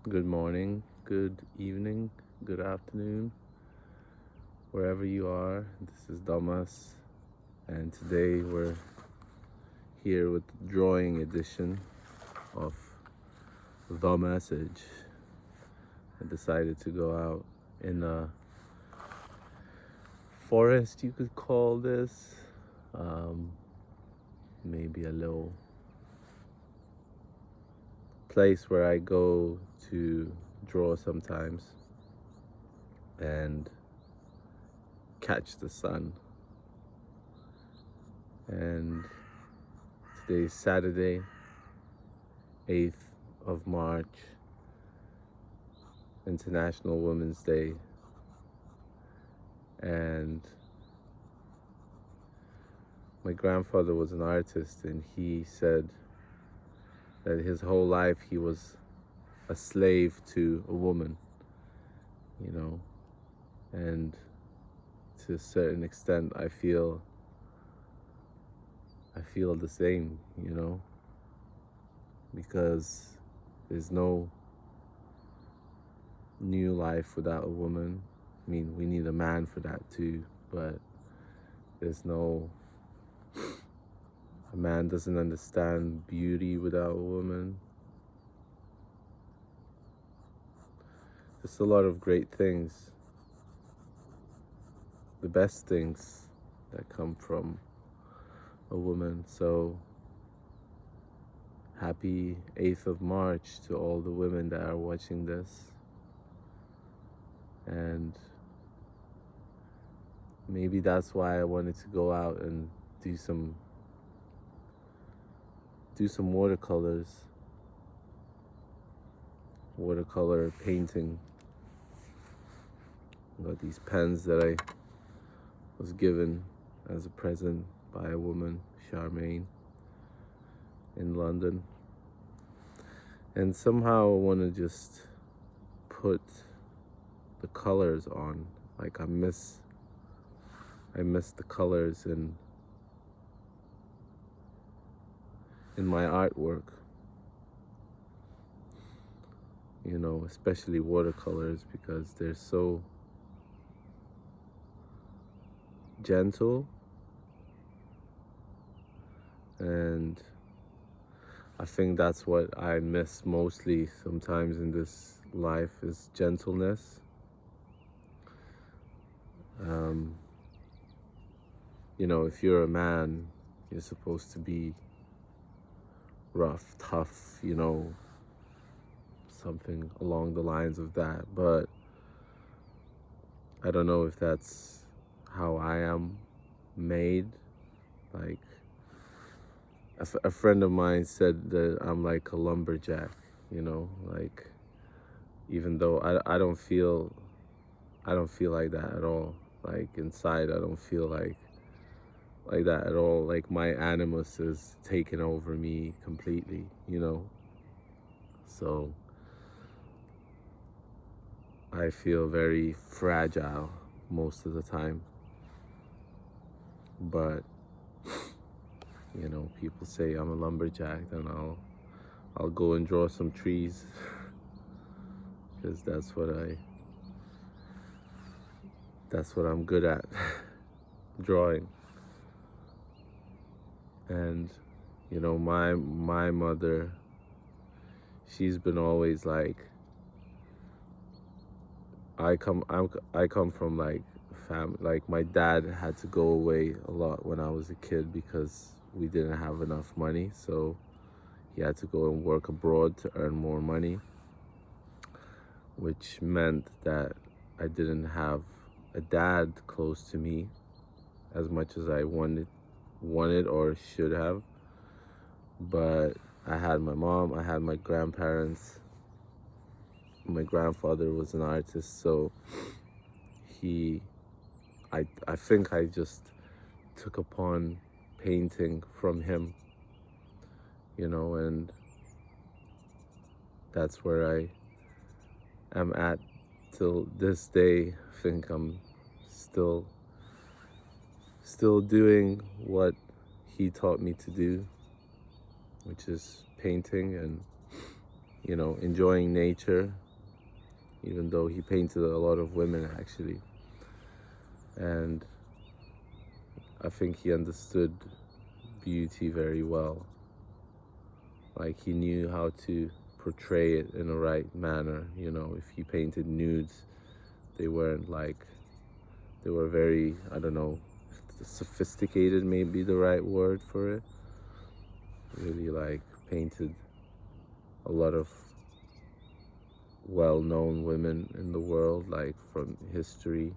good morning, good evening, good afternoon, wherever you are. This is Domas, and today we're here with the drawing edition of The Message. I decided to go out in a forest, you could call this, maybe a little place where I go to draw sometimes and catch the sun. And today's Saturday, 8th of March, International Women's Day. And my grandfather was an artist, and he said that his whole life he was a slave to a woman, and to a certain extent I feel the same, because there's no new life without a woman. I mean, we need a man for that too, but a man doesn't understand beauty without a woman. Just a lot of great things, the best things that come from a woman. So happy 8th of March to all the women that are watching this. And maybe that's why I wanted to go out and do some watercolor painting. I got these pens that I was given as a present by a woman, Charmaine, in London. And somehow I want to just put the colors on. Like I miss the colors in my artwork. Especially watercolors, because they're so gentle, and I think that's what I miss mostly sometimes in this life, is gentleness. If you're a man, you're supposed to be rough, tough, something along the lines of that. But I don't know if that's how I am made. Like, a friend of mine said that I'm like a lumberjack, like, even though I don't feel like that at all. Like inside, I don't feel like that at all. Like my animus is taken over me completely, So I feel very fragile most of the time. But people say I'm a lumberjack, then I'll go and draw some trees because that's what I'm good at, drawing. And my mother, she's been always like, I come from like family. Like my dad had to go away a lot when I was a kid because we didn't have enough money, so he had to go and work abroad to earn more money, which meant that I didn't have a dad close to me as much as I wanted or should have. But I had my mom, I had my grandparents. My grandfather was an artist, so I think I just took upon painting from him, and that's where I am at till this day. I think I'm still doing what he taught me to do, which is painting. And enjoying nature, even though he painted a lot of women actually. And I think he understood beauty very well. Like, he knew how to portray it in a right manner. If he painted nudes, they were very, I don't know, sophisticated may be the right word for it. Really like painted a lot of well-known women in the world, like from history.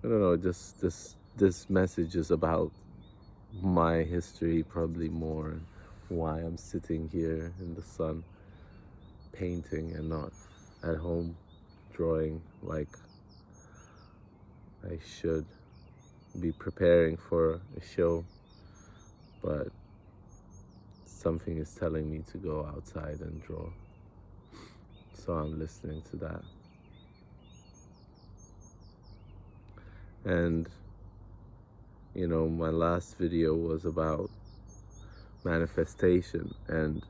I don't know, this message is about my history probably more, and why I'm sitting here in the sun painting and not at home drawing like I should be preparing for a show. But something is telling me to go outside and draw, so I'm listening to that. And my last video was about manifestation, and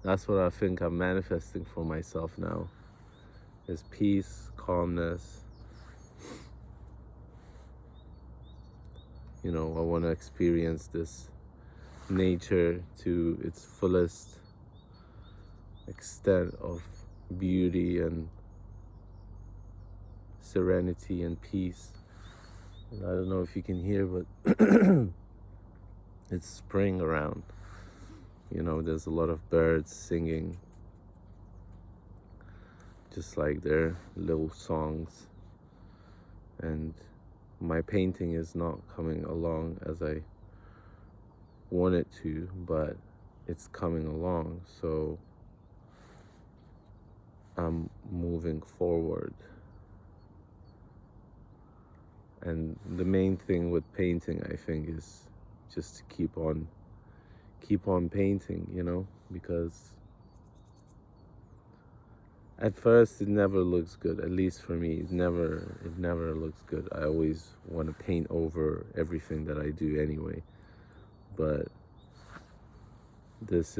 that's what I think I'm manifesting for myself now, is peace, calmness. I want to experience this nature to its fullest extent of beauty and serenity and peace. And I don't know if you can hear, but it's spring around. There's a lot of birds singing, just like their little songs. And my painting is not coming along as I want it to, but it's coming along, so I'm moving forward. And the main thing with painting, I think, is just to keep on painting, because at first it never looks good. At least for me, it never looks good. I always want to paint over everything that I do anyway. But it's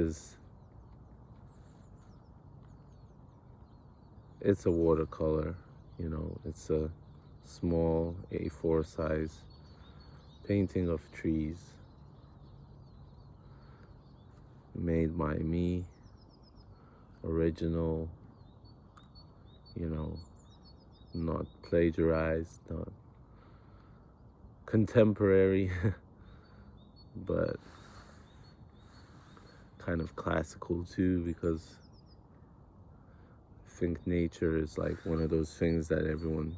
a watercolor, it's a small A4 size painting of trees made by me, original, not plagiarized, not contemporary, but kind of classical too, because I think nature is like one of those things that everyone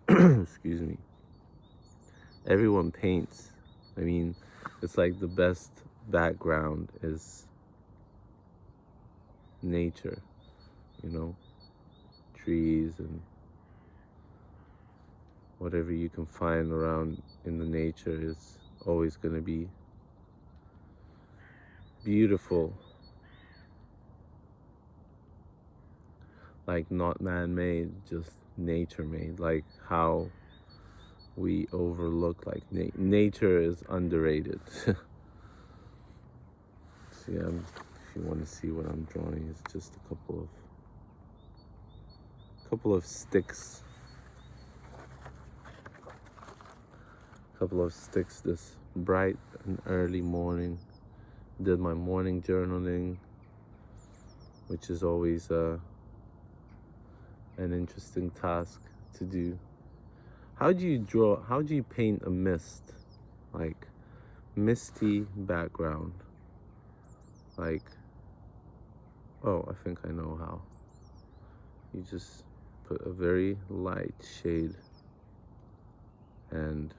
excuse me, everyone paints. I mean, it's like the best background is nature, trees and whatever you can find around in the nature is always going to be beautiful. Like, not man-made, just nature-made. Like how we overlook, like, nature is underrated. See, if you want to see what I'm drawing, it's just a couple of sticks. This bright and early morning. Did my morning journaling, which is always an interesting task to do. How do you paint a mist? Like, misty background. Like, oh, I think I know how. You just put a very light shade and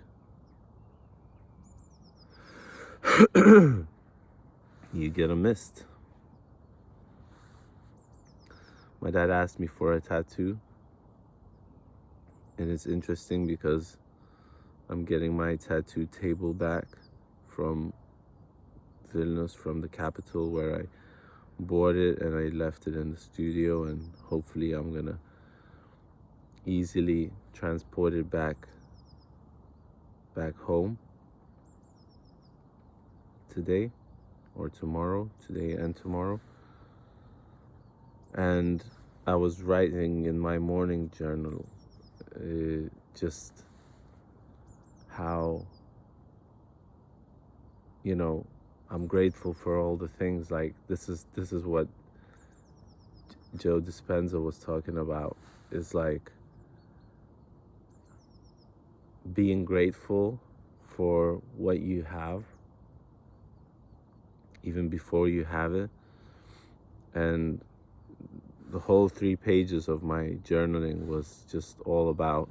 you get a mist. My dad asked me for a tattoo, and it's interesting because I'm getting my tattoo table back from Vilnius, from the capital, where I bought it and I left it in the studio, and hopefully I'm gonna easily transport it back home. today or tomorrow, today and tomorrow. And I was writing in my morning journal just how, you know, I'm grateful for all the things. Like this is what Joe Dispenza was talking about, is like being grateful for what you have even before you have it. And the whole 3 pages of my journaling was just all about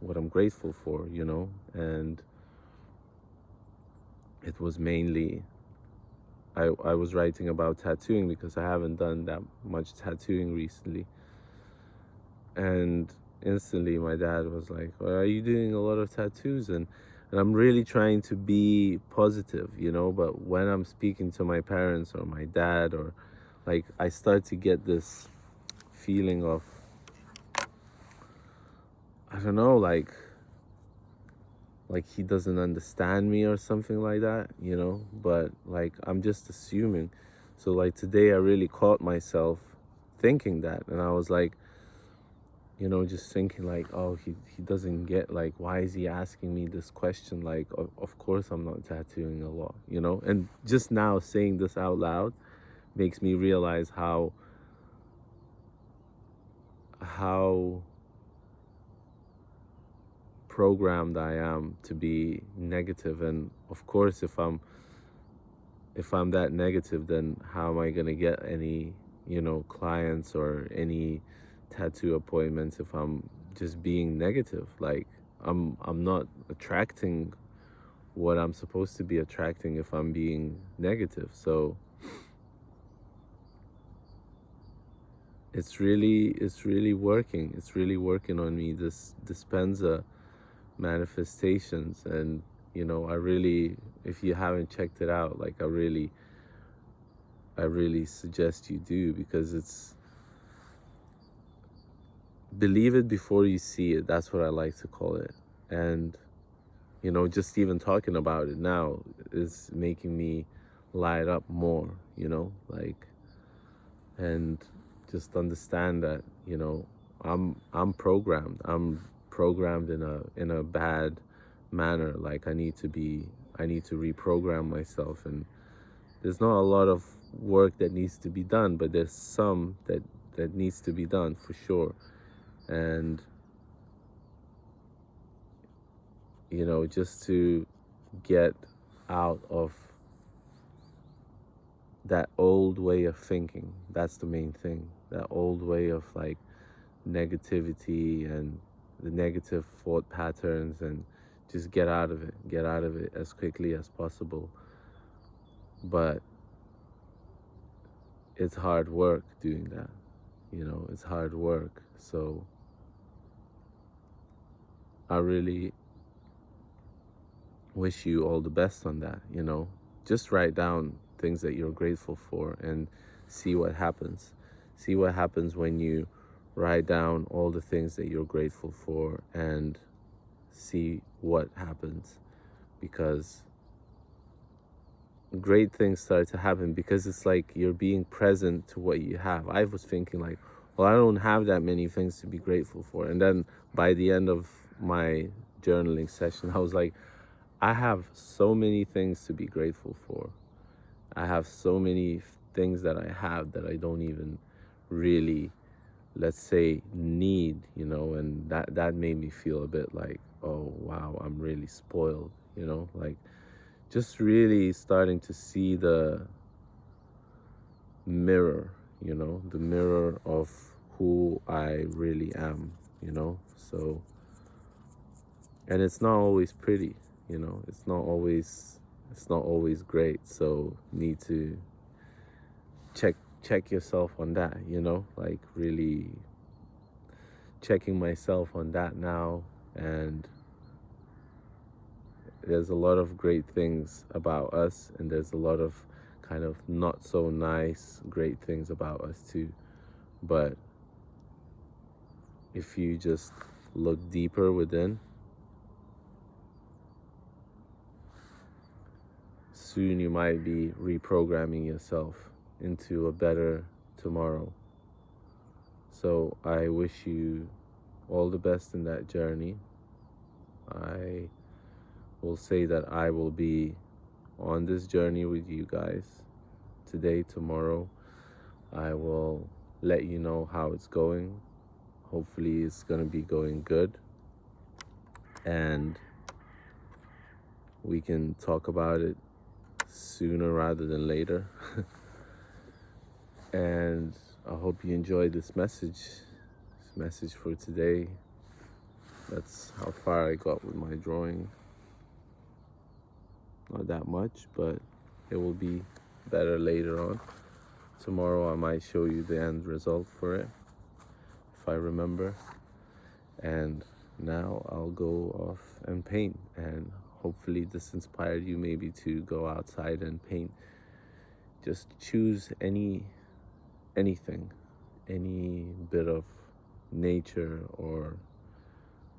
what I'm grateful for, you know. And it was mainly, I was writing about tattooing because I haven't done that much tattooing recently. And instantly my dad was like, well, are you doing a lot of tattoos? And I'm really trying to be positive, you know, but when I'm speaking to my parents or my dad, or like, I start to get this feeling of, I don't know, like he doesn't understand me or something like that, you know. But like, I'm just assuming. So like today I really caught myself thinking that, and I was like, you know, just thinking like, oh, he doesn't get, like, why is he asking me this question? Like, of course I'm not tattooing a lot, you know. And just now saying this out loud makes me realize how programmed I am to be negative. And of course, if I'm that negative, then how am I gonna get any, you know, clients or any tattoo appointments if I'm just being negative? Like, I'm not attracting what I'm supposed to be attracting if I'm being negative. So it's really working. It's really working on me, this Dispenza manifestations. And you know, I really, if you haven't checked it out, like, I really suggest you do, because it's, believe it before you see it. That's what I like to call it. And you know, just even talking about it now is making me light up more, you know, like. And just understand that, you know, I'm programmed. I'm programmed in a bad manner. Like, I need to reprogram myself. And there's not a lot of work that needs to be done, but there's some that needs to be done for sure. And you know, just to get out of that old way of thinking. That's the main thing. That old way of, like, negativity and the negative thought patterns, and just get out of it as quickly as possible. But it's hard work doing that, you know. It's hard work. So I really wish you all the best on that, you know. Just write down things that you're grateful for and see what happens. See what happens when you write down all the things that you're grateful for, and see what happens. Because great things start to happen, because it's like you're being present to what you have. I was thinking like, well, I don't have that many things to be grateful for. And then by the end of my journaling session, I was like, I have so many things to be grateful for. I have so many things that I have that I don't even really, let's say, need, you know. And that made me feel a bit like, oh wow, I'm really spoiled, you know. Like, just really starting to see the mirror, you know, the mirror of who I really am, you know. So, and it's not always pretty, you know. It's not always great. So need to check yourself on that, you know, like really checking myself on that now. And there's a lot of great things about us, and there's a lot of kind of not so nice great things about us too. But if you just look deeper within, soon you might be reprogramming yourself into a better tomorrow. So I wish you all the best in that journey. I will say that I will be on this journey with you guys today, tomorrow. I will let you know how it's going. Hopefully it's going to be going good, and we can talk about it sooner rather than later. And I hope you enjoyed this message for today. That's how far I got with my drawing. Not that much, but it will be better later on. Tomorrow I might show you the end result for it, if I remember. And now I'll go off and paint, and hopefully this inspired you maybe to go outside and paint. Just choose anything, any bit of nature, or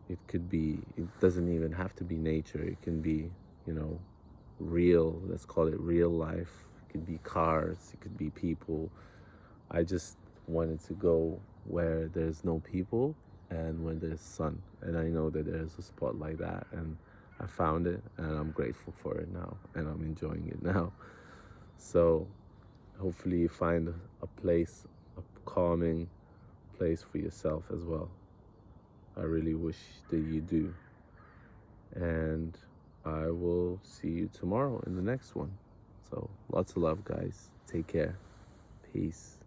it doesn't even have to be nature. It can be, real, let's call it real life. It could be cars, it could be people. I just wanted to go where there's no people and when there's sun. And I know that there's a spot like that, and I found it, and I'm grateful for it now, and I'm enjoying it now. So hopefully you find a place, a calming place for yourself as well. I really wish that you do. And I will see you tomorrow in the next one. So lots of love, guys. Take care. Peace.